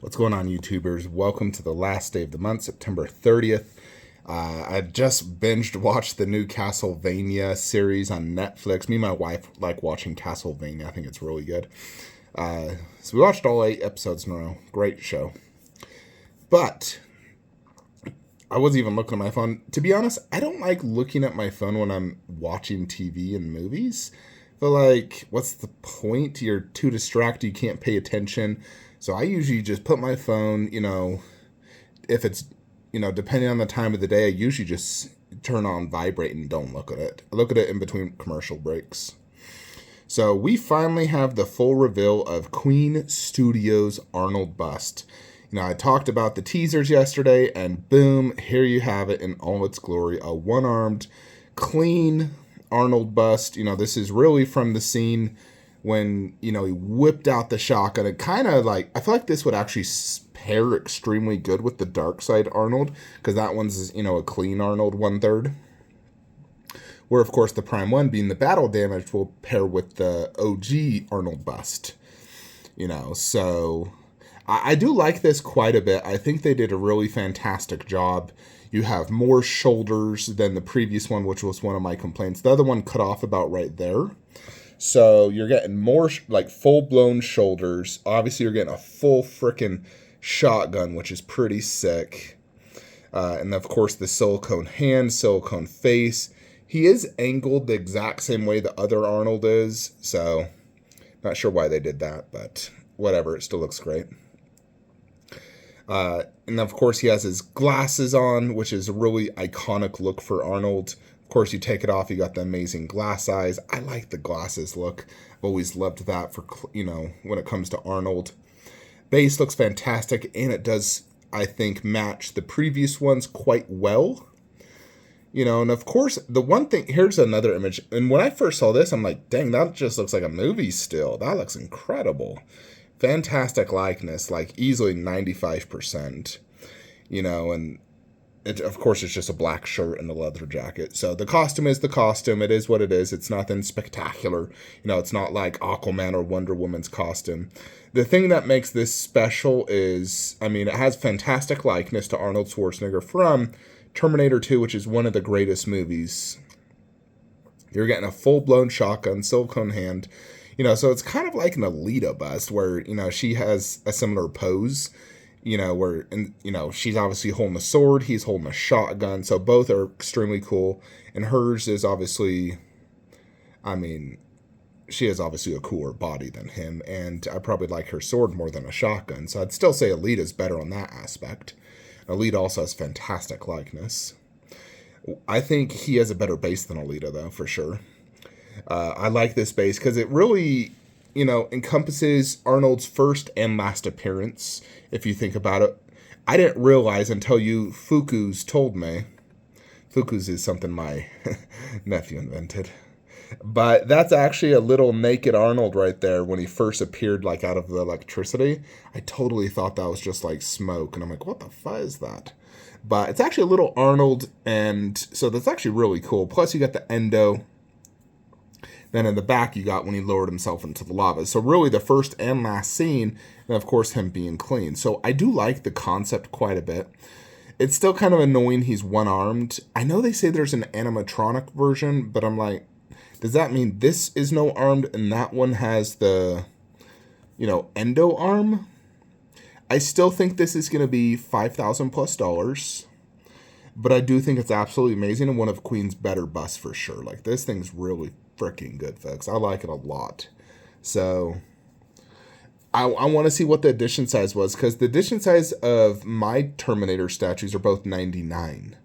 What's going on, YouTubers? Welcome to the last day of the month, September 30th. I just binged watched the new Castlevania series on Netflix. Me and my wife like watching Castlevania. I think it's really good. So we watched all 8 episodes in a row. Great show. But I wasn't even looking at my phone. To be honest, I don't like looking at my phone when I'm watching TV and movies. I feel like, what's the point? You're too distracted. You can't pay attention. So I usually just put my phone, if it's, depending on the time of the day, I usually just turn on vibrate and don't look at it. I look at it in between commercial breaks. So we finally have the full reveal of Queen Studios' Arnold Bust. I talked about the teasers yesterday, and boom, here you have it in all its glory. A one-armed, clean Arnold Bust. This is really from the scene when, he whipped out the shotgun. It kind of like, I feel like this would actually pair extremely good with the Dark Side Arnold, because that one's, a clean Arnold 1/3. Where, of course, the Prime 1 being the battle damage will pair with the OG Arnold Bust. So I do like this quite a bit. I think they did a really fantastic job. You have more shoulders than the previous one, which was one of my complaints. The other one cut off about right there. So you're getting more full-blown shoulders. Obviously, you're getting a full freaking shotgun, which is pretty sick. And of course, the silicone hand, silicone face. He is angled the exact same way the other Arnold is. So not sure why they did that, but whatever. It still looks great. And of course, he has his glasses on, which is a really iconic look for Arnold. Of course, you take it off, you got the amazing glass eyes. I like the glasses look. I've always loved that for, when it comes to Arnold. Base looks fantastic, and it does, I think, match the previous ones quite well. And of course, the one thing, here's another image. And when I first saw this, I'm like, dang, that just looks like a movie still. That looks incredible. Fantastic likeness, like easily 95%. And it, of course, it's just a black shirt and a leather jacket. So the costume is the costume. It is what it is. It's nothing spectacular. It's not like Aquaman or Wonder Woman's costume. The thing that makes this special is, it has fantastic likeness to Arnold Schwarzenegger from Terminator 2, which is one of the greatest movies. You're getting a full-blown shotgun, silicone hand. So it's kind of like an Alita bust where, she has a similar pose. Where, she's obviously holding a sword, he's holding a shotgun, so both are extremely cool, and hers is obviously, she has obviously a cooler body than him, and I probably like her sword more than a shotgun, so I'd still say Alita's better on that aspect. Alita also has fantastic likeness. I think he has a better base than Alita, though, for sure. I like this base because it really, encompasses Arnold's first and last appearance, if you think about it. I didn't realize until you Fuku's told me. Fuku's is something my nephew invented. But that's actually a little naked Arnold right there when he first appeared, out of the electricity. I totally thought that was just smoke, and I'm like, what the fuck is that? But it's actually a little Arnold, and so that's actually really cool. Plus, you got the endo. Then in the back, you got when he lowered himself into the lava. So really the first and last scene, and of course him being clean. So I do like the concept quite a bit. It's still kind of annoying he's one-armed. I know they say there's an animatronic version, but I'm like, does that mean this is no armed and that one has the, endo arm? I still think this is going to be $5,000+. But I do think it's absolutely amazing and one of Queen's better busts for sure. This thing's really freaking good, folks. I like it a lot. So I want to see what the edition size was, because the edition size of my Terminator statues are both 99.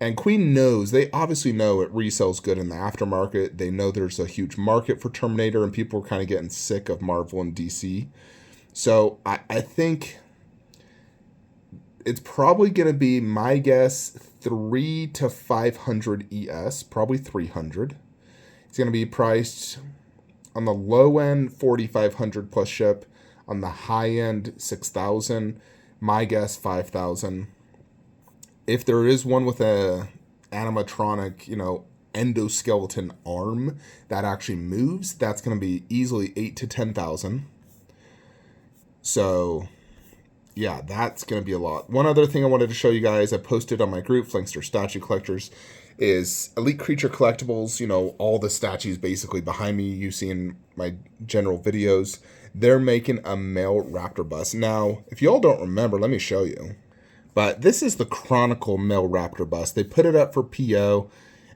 And Queen knows, they obviously know it resells good in the aftermarket. They know there's a huge market for Terminator, and people are kind of getting sick of Marvel and DC. So I think it's probably going to be, my guess, 300 to 500 ES, probably 300. It's going to be priced on the low end, 4,500 plus ship. On the high end, 6,000. My guess, 5,000. If there is one with a animatronic, endoskeleton arm that actually moves, that's going to be easily 8,000 to 10,000. So yeah, that's going to be a lot. One other thing I wanted to show you guys, I posted on my group, Flankster Statue Collectors, is Elite Creature Collectibles. You know, all the statues basically behind me you see in my general videos. They're making a male raptor bust. Now, if you all don't remember, let me show you. But this is the Chronicle male raptor bust. They put it up for PO,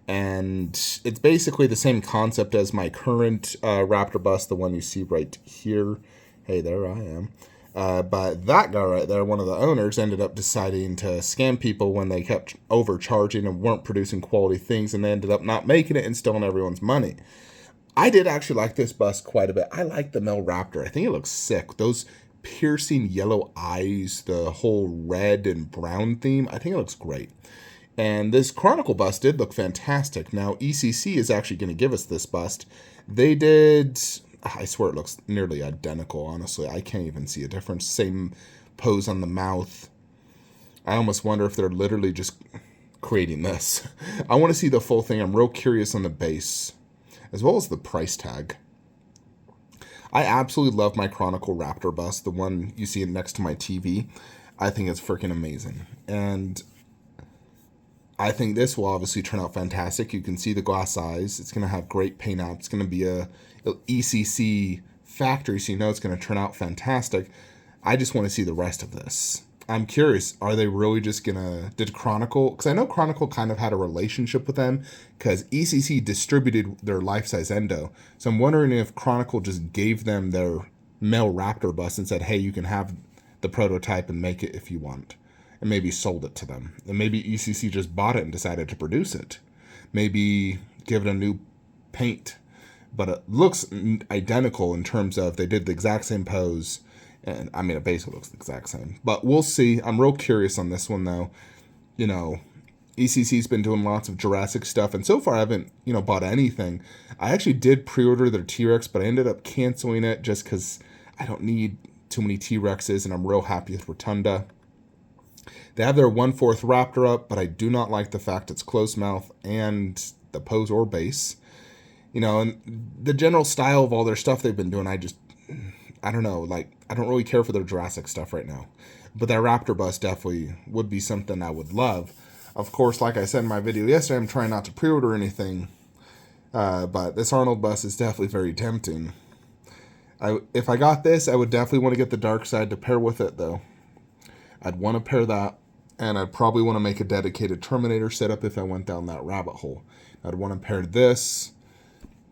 and it's basically the same concept as my current raptor bust, the one you see right here. Hey, there I am. But that guy right there, one of the owners, ended up deciding to scam people when they kept overcharging and weren't producing quality things, and they ended up not making it and stealing everyone's money. I did actually like this bust quite a bit. I like the male raptor. I think it looks sick. Those piercing yellow eyes, the whole red and brown theme, I think it looks great. And this Chronicle bust did look fantastic. Now, ECC is actually going to give us this bust. They did... I swear it looks nearly identical, honestly. I can't even see a difference. Same pose on the mouth. I almost wonder if they're literally just creating this. I want to see the full thing. I'm real curious on the base, as well as the price tag. I absolutely love my Chronicle Raptor bust, the one you see next to my TV. I think it's freaking amazing. And I think this will obviously turn out fantastic. You can see the glass eyes. It's going to have great paint up. It's going to be a ECC factory, so you know it's going to turn out fantastic. I just want to see the rest of this. I'm curious, are they really just going to... Did Chronicle... Because I know Chronicle kind of had a relationship with them, because ECC distributed their life-size endo. So I'm wondering if Chronicle just gave them their male raptor bust and said, hey, you can have the prototype and make it if you want. And maybe sold it to them. And maybe ECC just bought it and decided to produce it. Maybe give it a new paint. But it looks identical in terms of they did the exact same pose. And I mean, it basically looks the exact same. But we'll see. I'm real curious on this one, though. You know, ECC's been doing lots of Jurassic stuff. And so far, I haven't, bought anything. I actually did pre-order their T-Rex, but I ended up canceling it just because I don't need too many T-Rexes. And I'm real happy with Rotunda. They have their 1/4 Raptor up, but I do not like the fact it's closed mouth and the pose or base. And the general style of all their stuff they've been doing, I don't know, I don't really care for their Jurassic stuff right now. But that Raptor bust definitely would be something I would love. Of course, like I said in my video yesterday, I'm trying not to pre-order anything. But this Arnold bust is definitely very tempting. If I got this, I would definitely want to get the Dark Side to pair with it, though. I'd want to pair that, and I'd probably want to make a dedicated Terminator setup if I went down that rabbit hole. I'd want to pair this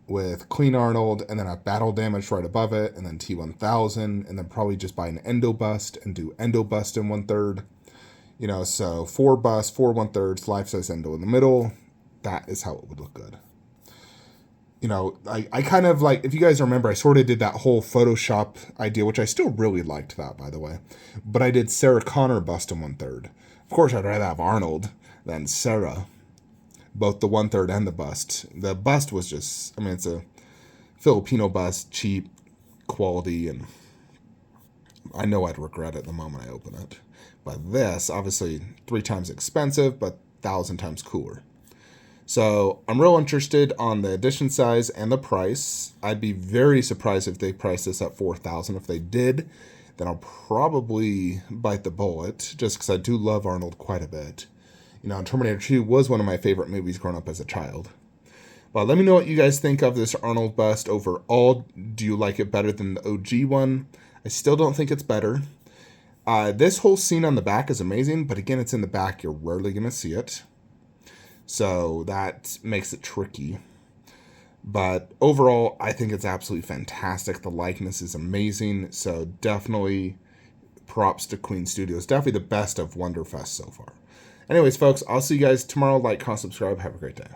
with Clean Arnold, and then a Battle Damage right above it, and then T1000, and then probably just buy an Endo Bust and do Endo Bust in 1/3. So 4 busts, 4 1/3, life-size Endo in the middle. That is how it would look good. I kind of if you guys remember, I sort of did that whole Photoshop idea, which I still really liked that, by the way. But I did Sarah Connor bust in 1/3. Of course, I'd rather have Arnold than Sarah. Both the 1/3 and the bust. The bust was just, it's a Filipino bust, cheap, quality, and I know I'd regret it the moment I open it. But this, obviously, 3 times expensive, but 1,000 times cooler. So I'm real interested on the edition size and the price. I'd be very surprised if they priced this at $4,000. If they did, then I'll probably bite the bullet, just because I do love Arnold quite a bit. Terminator 2 was one of my favorite movies growing up as a child. Well, let me know what you guys think of this Arnold bust overall. Do you like it better than the OG one? I still don't think it's better. This whole scene on the back is amazing, but again, it's in the back. You're rarely going to see it. So that makes it tricky. But overall, I think it's absolutely fantastic. The likeness is amazing. So definitely props to Queen Studios. Definitely the best of Wonderfest so far. Anyways, folks, I'll see you guys tomorrow. Like, comment, subscribe. Have a great day.